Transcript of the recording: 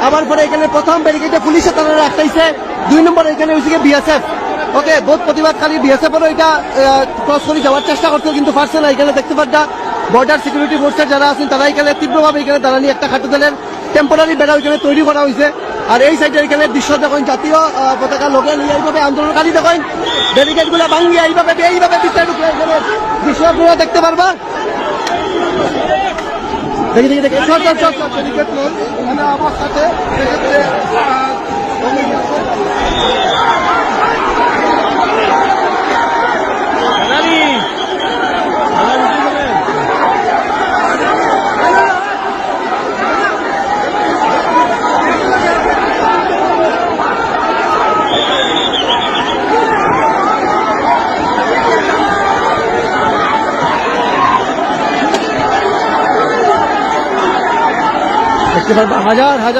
আবার পরে এখানে প্রথম ব্যারিকেডে পুলিশে তারা রাখাইছে, 2 নম্বর এখানে হয়েছে বিএসএফ। ওকে, বহুত প্রতিবাদকারী বিএসএফ এরও এটা ক্রস করে যাওয়ার চেষ্টা করছে কিন্তু পারছে না। এখানে দেখতে পাচ্ছা বর্ডার সিকিউরিটি ফোর্সের যারা আছেন তারা এখানে তীব্রভাবে এখানে দাঁড়ানি একটা খাটো দলের টেম্পোরারি বেড়া এখানে তৈরি করা হয়েছে। আর এই সাইডে এখানে দৃশ্য দেখেন, জাতীয় পতাকা লগে নিয়ে এইভাবে আন্দোলনকারী দেখেন ব্যারিকেড গুলা ভাঙিয়ে এইভাবে ভিতরে ঢুকে এখানে দৃশ্য আপনারা দেখতে পারবা। দেখি ব্যারিকেড লোক এখানে আমার সাথে দেখতে পারবা হাজার হাজার